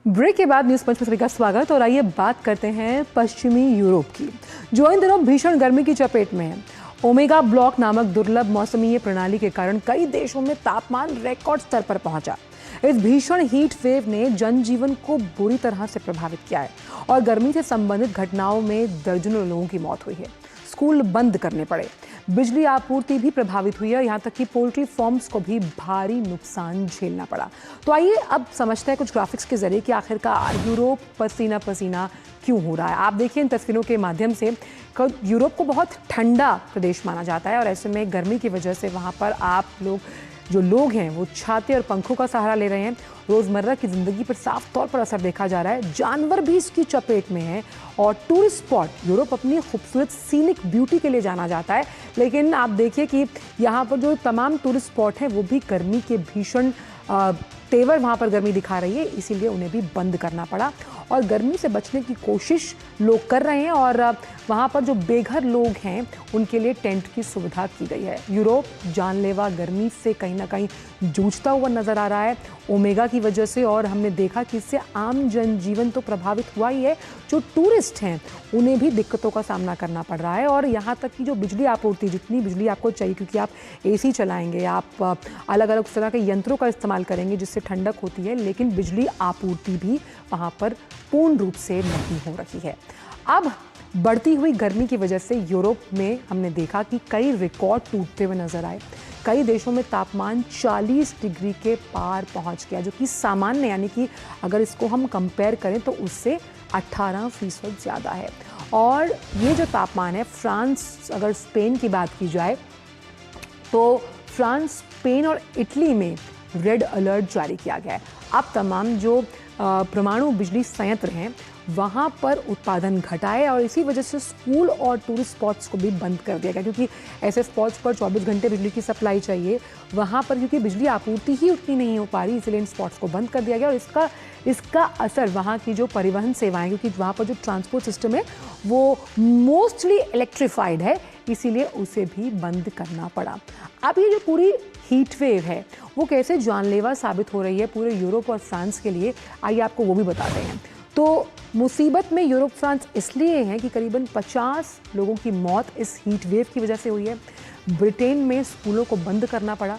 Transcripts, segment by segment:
Break के बाद news पंच में सभी का स्वागत। और आइए बात करते हैं पश्चिमी यूरोप की, जो इन दिनों भीषण गर्मी की चपेट में है। ओमेगा ब्लॉक नामक दुर्लभ मौसमीय प्रणाली के कारण कई देशों में तापमान रिकॉर्ड स्तर पर पहुंचा। इस भीषण हीट वेव ने जनजीवन को बुरी तरह से प्रभावित किया है और गर्मी से संबंधित घटनाओं में दर्जनों लोगों की मौत हुई है। स्कूल बंद करने पड़े, बिजली आपूर्ति भी प्रभावित हुई है, यहाँ तक कि पोल्ट्री फार्म्स को भी भारी नुकसान झेलना पड़ा। तो आइए अब समझते हैं कुछ ग्राफिक्स के जरिए कि आखिरकार यूरोप पसीना पसीना क्यों हो रहा है। आप देखिए इन तस्वीरों के माध्यम से यूरोप को बहुत ठंडा प्रदेश माना जाता है और ऐसे में गर्मी की वजह से वहाँ पर जो लोग हैं वो छाते और पंखों का सहारा ले रहे हैं। रोज़मर्रा की ज़िंदगी पर साफ तौर पर असर देखा जा रहा है। जानवर भी इसकी चपेट में हैं और टूरिस्ट स्पॉट यूरोप अपनी खूबसूरत सीनिक ब्यूटी के लिए जाना जाता है, लेकिन आप देखिए कि यहाँ पर जो तमाम टूरिस्ट स्पॉट हैं वो भी गर्मी के भीषण तेवर वहाँ पर गर्मी दिखा रही है, इसीलिए उन्हें भी बंद करना पड़ा और गर्मी से बचने की कोशिश लोग कर रहे हैं और वहाँ पर जो बेघर लोग हैं उनके लिए टेंट की सुविधा की गई है। यूरोप जानलेवा गर्मी से कहीं ना कहीं जूझता हुआ नजर आ रहा है ओमेगा की वजह से, और हमने देखा कि इससे आम जनजीवन तो प्रभावित हुआ ही है, जो टूरिस्ट हैं उन्हें भी दिक्कतों का सामना करना पड़ रहा है। और यहाँ तक कि जो बिजली आपूर्ति, जितनी बिजली आपको चाहिए, क्योंकि आप एसी चलाएंगे, आप अलग अलग तरह के यंत्रों का इस्तेमाल करेंगे जिससे ठंडक होती है, लेकिन बिजली आपूर्ति भी वहाँ पर पूर्ण रूप से नहीं हो रही है। अब बढ़ती हुई गर्मी की वजह से यूरोप में हमने देखा कि कई रिकॉर्ड टूटते हुए नजर आए। कई देशों में तापमान 40 डिग्री के पार पहुंच गया, जो कि सामान्य, यानी कि अगर इसको हम कंपेयर करें तो उससे 18% ज़्यादा है। और ये जो तापमान है, फ्रांस, अगर स्पेन की बात की जाए तो फ्रांस, स्पेन और इटली में रेड अलर्ट जारी किया गया है। अब तमाम जो परमाणु बिजली संयंत्र हैं वहाँ पर उत्पादन घटा है और इसी वजह से स्कूल और टूरिस्ट स्पॉट्स को भी बंद कर दिया गया, क्योंकि ऐसे स्पॉट्स पर 24 घंटे बिजली की सप्लाई चाहिए। वहाँ पर क्योंकि बिजली आपूर्ति ही उतनी नहीं हो पा रही, इसलिए इन स्पॉट्स को बंद कर दिया गया। और इसका असर वहाँ की जो परिवहन सेवाएं, क्योंकि वहाँ पर जो ट्रांसपोर्ट सिस्टम है वो मोस्टली इलेक्ट्रीफाइड है, इसीलिए उसे भी बंद करना पड़ा। अब ये जो पूरी हीट वेव है वो कैसे जानलेवा साबित हो रही है पूरे यूरोप और फ्रांस के लिए, आइए आपको वो भी बताते हैं। तो मुसीबत में यूरोप फ्रांस इसलिए हैं कि करीबन 50 लोगों की मौत इस हीट वेव की वजह से हुई है। ब्रिटेन में स्कूलों को बंद करना पड़ा,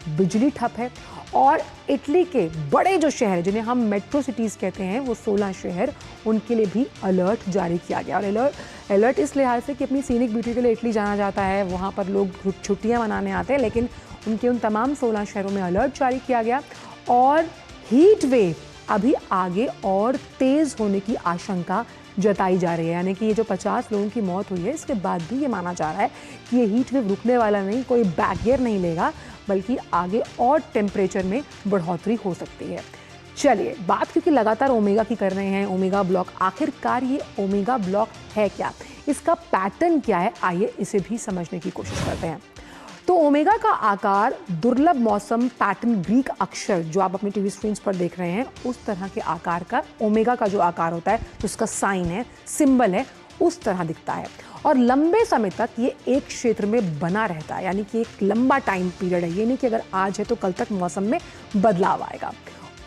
बिजली ठप है, और इटली के बड़े जो शहर जिन्हें हम मेट्रो सिटीज़ कहते हैं, वो 16 शहर, उनके लिए भी अलर्ट जारी किया गया। और अलर्ट इस लिहाज से कि अपनी सीनिक ब्यूटी के लिए इटली जाना जाता है, वहाँ पर लोग छुट्टियाँ मनाने आते हैं, लेकिन उन तमाम 16 शहरों में अलर्ट जारी किया गया। और हीट वेव अभी आगे और तेज़ होने की आशंका जताई जा रही है, यानी कि ये जो 50 लोगों की मौत हुई है, इसके बाद भी ये माना जा रहा है कि ये हीट वेव रुकने वाला नहीं, कोई बैक गियर नहीं लेगा, बल्कि आगे और टेम्परेचर में बढ़ोतरी हो सकती है। चलिए बात क्योंकि लगातार ओमेगा की कर रहे हैं, ओमेगा ब्लॉक, आखिरकार ये ओमेगा ब्लॉक है क्या, इसका पैटर्न क्या है, आइए इसे भी समझने की कोशिश करते हैं। तो ओमेगा का आकार दुर्लभ मौसम पैटर्न, ग्रीक अक्षर जो आप अपनी टीवी स्क्रीन पर देख रहे हैं, उस तरह के आकार का ओमेगा का जो आकार होता है, तो उसका साइन है, सिंबल है, उस तरह दिखता है। और लंबे समय तक ये एक क्षेत्र में बना रहता है, यानी कि एक लंबा टाइम पीरियड है। ये नहीं कि अगर आज है तो कल तक मौसम में बदलाव आएगा।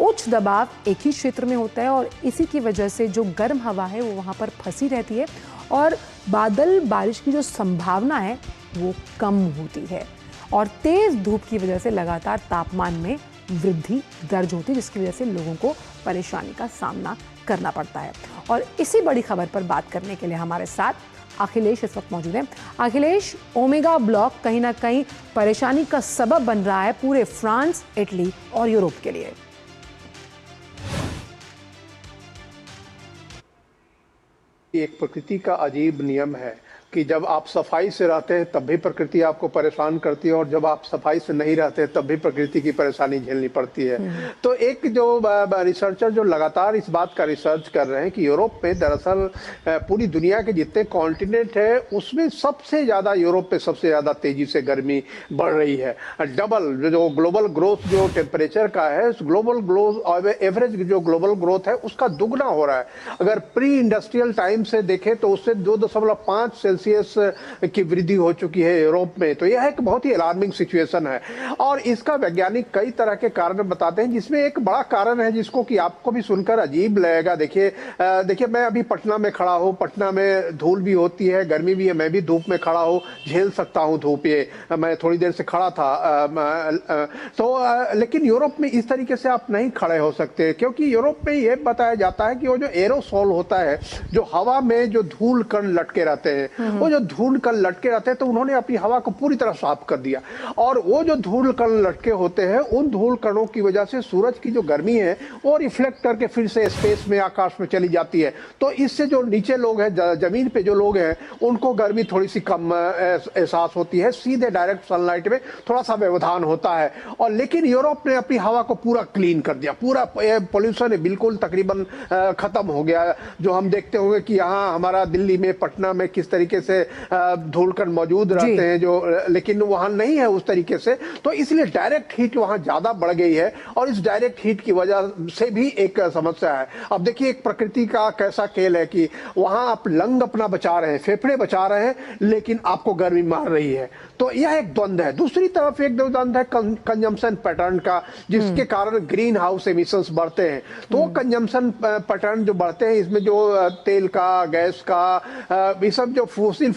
उच्च दबाव एक ही क्षेत्र में होता है और इसी की वजह से जो गर्म हवा है वो वहाँ पर फंसी रहती है और बादल बारिश की जो संभावना है वो कम होती है। और तेज धूप की वजह से लगातार तापमान में वृद्धि दर्ज होती है, जिसकी वजह से लोगों को परेशानी का सामना करना पड़ता है। और इसी बड़ी खबर पर बात करने के लिए हमारे साथ अखिलेश इस वक्त मौजूद हैं। अखिलेश, ओमेगा ब्लॉक कहीं ना कहीं परेशानी का सबब बन रहा है पूरे फ्रांस, इटली और यूरोप के लिए। एक प्रकृति का अजीब नियम है कि जब आप सफाई से रहते हैं तब भी प्रकृति आपको परेशान करती है और जब आप सफाई से नहीं रहते तब भी प्रकृति की परेशानी झेलनी पड़ती है। तो एक जो रिसर्चर जो लगातार इस बात का रिसर्च कर रहे हैं कि यूरोप में दरअसल पूरी दुनिया के जितने कॉन्टिनेंट है उसमें सबसे ज़्यादा, यूरोप पे सबसे ज़्यादा तेजी से गर्मी बढ़ रही है। डबल जो ग्लोबल ग्रोथ जो टेम्परेचर का है, ग्लोबल ग्रोथ एवरेज जो ग्लोबल ग्रोथ है उसका दुगना हो रहा है। अगर प्री इंडस्ट्रियल टाइम से देखें तो उससे 2.5 सेल्सियस सेल्सियस की वृद्धि हो चुकी है यूरोप में। तो यह एक बहुत ही अलार्मिंग सिचुएशन है और इसका वैज्ञानिक कई तरह के कारण बताते हैं, जिसमें एक बड़ा कारण है जिसको कि आपको भी सुनकर अजीब लगेगा। देखिए मैं अभी पटना में खड़ा हूँ, पटना में धूल भी होती है, गर्मी भी है, मैं भी धूप में खड़ा हूँ, झेल सकता हूँ धूप। ये मैं थोड़ी देर से खड़ा था लेकिन यूरोप में इस तरीके से आप नहीं खड़े हो सकते, क्योंकि यूरोप में ये बताया जाता है कि वो जो एरोसोल होता है, जो हवा में जो धूल कण लटके रहते हैं, वो जो धूल कण लटके रहते हैं, तो उन्होंने अपनी हवा को पूरी तरह साफ कर दिया। और वो जो धूल कण लटके होते हैं, उन धूल कणों की वजह से सूरज की जो गर्मी है वो रिफ्लेक्ट करके फिर से स्पेस में, आकाश में चली जाती है। तो इससे जो नीचे लोग हैं, जमीन पे जो लोग हैं, उनको गर्मी थोड़ी सी कम एहसास होती है, सीधे डायरेक्ट सनलाइट में थोड़ा सा व्यवधान होता है। और लेकिन यूरोप ने अपनी हवा को पूरा क्लीन कर दिया, पूरा पोल्यूशन बिल्कुल तकरीबन खत्म हो गया। जो हम देखते होंगे कि यहाँ हमारा दिल्ली में, पटना में किस तरीके से धूलकण मौजूद रहते हैं, जो लेकिन वहाँ नहीं है उस तरीके से। तो इसलिए डायरेक्ट हीट वहाँ ज्यादा बढ़ गई है और इस डायरेक्ट हीट की वजह से भी एक समस्या है। अब देखिए एक प्रकृति का कैसा खेल है कि वहाँ आप लंग अपना बचा रहे हैं, फेफड़े बचा रहे हैं, लेकिन आपको गर्मी मार रही है। तो यह एक द्वंद्व है। दूसरी तरफ एक द्वंद्व है कंजम्पशन पैटर्न का, जिसके कारण ग्रीन हाउस एमिशंस बढ़ते हैं। तो वो कंजम्पशन पैटर्न जो बढ़ते हैं, इसमें जो तेल का, गैस का, ये सब जो फॉसिल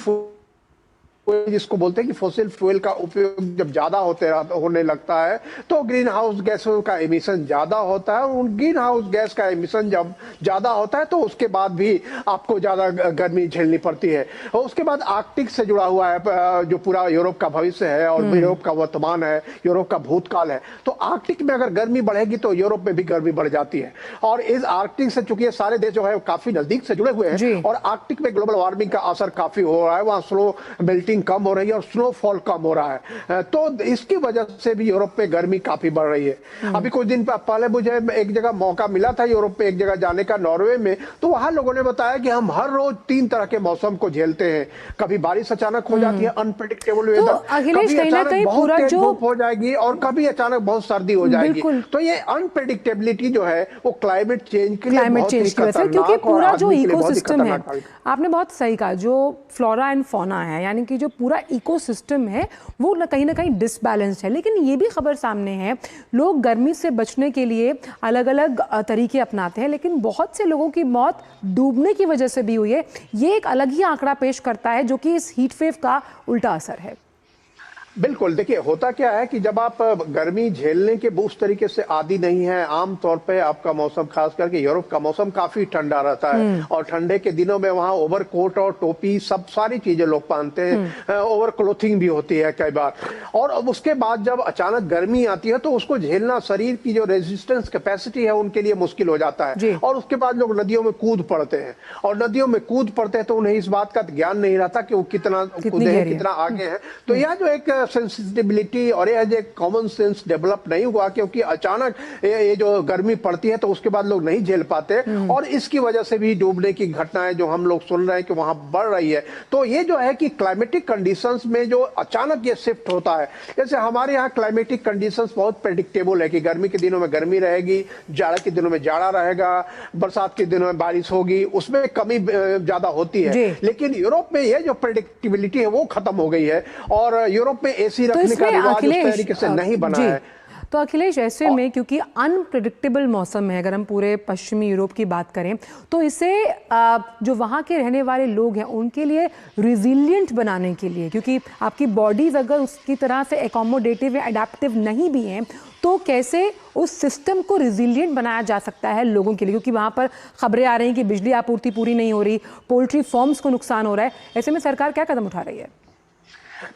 जिसको बोलते हैं कि फॉसिल फ्यूल का उपयोग जब ज्यादा होने लगता है तो ग्रीन हाउस गैसों का एमिशन ज्यादा होता है। और ग्रीन हाउस गैस का एमिशन जब ज्यादा होता है तो उसके बाद भी आपको ज्यादा गर्मी झेलनी पड़ती है। और उसके बाद आर्कटिक से जुड़ा हुआ है जो पूरा यूरोप का भविष्य है और यूरोप का वर्तमान है, यूरोप का भूतकाल है। तो आर्कटिक में अगर गर्मी बढ़ेगी तो यूरोप में भी गर्मी बढ़ जाती है। और इस आर्कटिक से, चूंकि सारे देश जो है काफी नजदीक से जुड़े हुए हैं और आर्कटिक में ग्लोबल वार्मिंग का असर काफी हो रहा है, वहाँ स्लो मेल्टिंग कम हो रही है और स्नोफॉल कम हो रहा है। तो इसकी वजह से भी यूरोप में गर्मी काफी बढ़ रही है। अभी कुछ दिन पहले मुझे एक जगह मौका मिला था यूरोप में एक जगह जाने का, नॉर्वे में। तो वहां लोगों ने बताया कि हम हर रोज 3 तरह के मौसम को झेलते हैं। कभी बारिश अचानक हो जाती है, अनप्रेडिक्टेबल वेदर, कभी अचानक बहुत तेज धूप हो जाएगी और कभी अचानक बहुत सर्दी हो जाएगी। तो ये अनप्रेडिक्टेबिलिटी जो है वो क्लाइमेट चेंज के लिए बहुत ही खतरनाक, क्योंकि पूरा जो इकोसिस्टम है, आपने बहुत सही कहा, जो फ्लोरा एंड फौना है, यानी कि जो पूरा इकोसिस्टम है वो कहीं ना कहीं डिसबैलेंस्ड है। लेकिन ये भी खबर सामने है, लोग गर्मी से बचने के लिए अलग अलग तरीके अपनाते हैं, लेकिन बहुत से लोगों की मौत डूबने की वजह से भी हुई है। ये एक अलग ही आंकड़ा पेश करता है जो कि इस हीट वेव का उल्टा असर है। बिल्कुल, देखिए होता क्या है कि जब आप गर्मी झेलने के उस तरीके से आदी नहीं है, आमतौर पे आपका मौसम, खास करके यूरोप का मौसम काफी ठंडा रहता है और ठंडे के दिनों में वहाँ ओवरकोट और टोपी सब सारी चीजें लोग पहनते हैं, ओवर क्लोथिंग भी होती है कई बार। और अब उसके बाद जब अचानक गर्मी आती है तो उसको झेलना, शरीर की जो रेजिस्टेंस कैपेसिटी है उनके लिए मुश्किल हो जाता है। और उसके बाद लोग नदियों में कूद पड़ते हैं और नदियों में कूद पड़ते हैं तो उन्हें इस बात का ज्ञान नहीं रहता कि वो कितना कूदे हैं, कितना आगे हैं। तो यह जो एक सेंसिटिविटी और ये जो कॉमन सेंस डेवलप नहीं हुआ, क्योंकि अचानक ये जो गर्मी पड़ती है तो उसके बाद लोग नहीं झेल पाते और इसकी वजह से भी डूबने की घटनाएं जो हम लोग सुन रहे हैं कि वहां बढ़ रही है। तो ये जो है कि क्लाइमेटिक कंडीशंस में जो अचानक ये शिफ्ट होता है, जैसे हमारे यहाँ क्लाइमेटिक कंडीशंस बहुत प्रेडिक्टेबल है कि गर्मी के दिनों में गर्मी रहेगी, जाड़ा के दिनों में जाड़ा रहेगा, बरसात के दिनों में बारिश होगी, उसमें कमी ज्यादा होती है। लेकिन यूरोप में ये जो प्रेडिक्टेबिलिटी है वो खत्म हो गई है और यूरोप में एसी रखने का रिवाज उस तरीके से नहीं बना है। तो अखिलेश, ऐसे में क्योंकि अनप्रेडिक्टेबल मौसम है, अगर हम पूरे पश्चिमी यूरोप की बात करें तो इसे जो वहाँ के रहने वाले लोग हैं उनके लिए रिजिलियंट बनाने के लिए, क्योंकि आपकी बॉडीज अगर उसकी तरह से एकोमोडेटिव या अडेप्टिव नहीं भी हैं, तो कैसे उस सिस्टम को रिजिलियंट बनाया जा सकता है लोगों के लिए? क्योंकि वहाँ पर खबरें आ रही हैं कि बिजली आपूर्ति पूरी नहीं हो रही, पोल्ट्री फार्म्स को नुकसान हो रहा है। ऐसे में सरकार क्या कदम उठा रही है?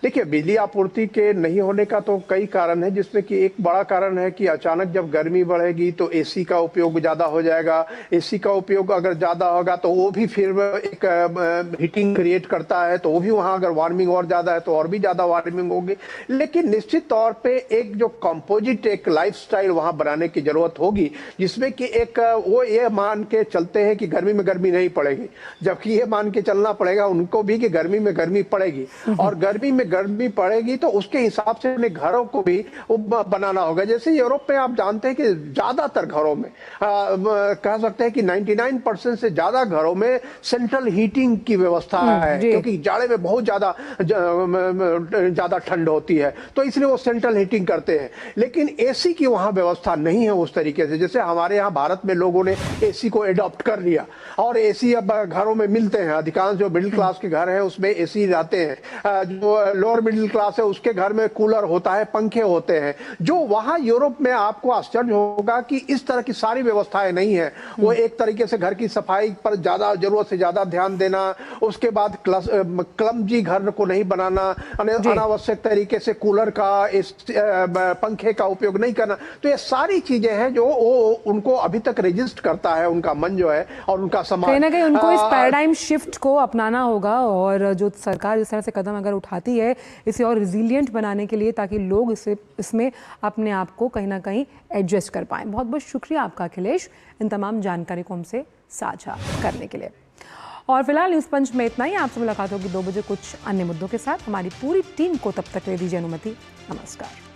देखिए, बिजली आपूर्ति के नहीं होने का तो कई कारण है, जिसमें कि एक बड़ा कारण है कि अचानक जब गर्मी बढ़ेगी तो एसी का उपयोग ज्यादा हो जाएगा। एसी का उपयोग अगर ज्यादा होगा तो वो भी फिर एक हीटिंग क्रिएट करता है, तो वो भी वहां अगर वार्मिंग और ज्यादा है तो और भी ज्यादा वार्मिंग होगी। लेकिन निश्चित तौर पे एक जो कंपोजिट एक लाइफस्टाइल वहां बनाने की जरूरत होगी, जिसमें कि एक वो ये मान के चलते हैं कि गर्मी में गर्मी नहीं पड़ेगी, जबकि ये मान के चलना पड़ेगा उनको भी कि गर्मी में गर्मी पड़ेगी। और गर्मी प्रणाली में गर्मी पड़ेगी तो उसके हिसाब से अपने घरों को भी बनाना होगा। जैसे यूरोप में आप जानते हैं कि ज्यादातर घरों में कह सकते हैं कि 99% से ज्यादा घरों में सेंट्रल हीटिंग की व्यवस्था है, क्योंकि जाड़े में बहुत ज्यादा ठंड होती है, तो इसलिए वो सेंट्रल हीटिंग करते हैं। लेकिन एसी की वहां व्यवस्था नहीं है उस तरीके से। जैसे हमारे यहाँ भारत में लोगों ने एसी को एडॉप्ट कर लिया और एसी अब घरों में मिलते हैं। अधिकांश जो मिडिल क्लास के घर हैं उसमें एसी रहते हैं, जो लोअर मिडिल क्लास है उसके घर में कूलर होता है, पंखे होते हैं। जो वहां यूरोप में आपको आश्चर्य होगा कि इस तरह की सारी व्यवस्थाएं नहीं है। वो एक तरीके से घर की सफाई पर ज्यादा जरूरत से ज्यादा ध्यान देना, उसके बाद क्लमजी घर को नहीं बनाना, अनावश्यक तरीके से कूलर का पंखे का उपयोग नहीं करना। तो ये सारी चीजें हैं जो उनको अभी तक रेजिस्ट करता है, उनका मन जो है और उनका समाज। कहीं ना कहीं उनको इस पैराडाइम शिफ्ट को अपनाना होगा और जो सरकार इस तरह से कदम अगर उठाती है इसे और रिजिलियंट बनाने के लिए, ताकि लोग इसमें अपने आप को कहीं ना कहीं एडजस्ट कर पाएं। बहुत बहुत शुक्रिया आपका अखिलेश, इन तमाम जानकारी को हमसे साझा करने के लिए। और फिलहाल न्यूज़ पंच में इतना ही। आपसे मुलाकात होगी 2 बजे कुछ अन्य मुद्दों के साथ। हमारी पूरी टीम को तब तक ले दीजिए अनुमति। नमस्कार।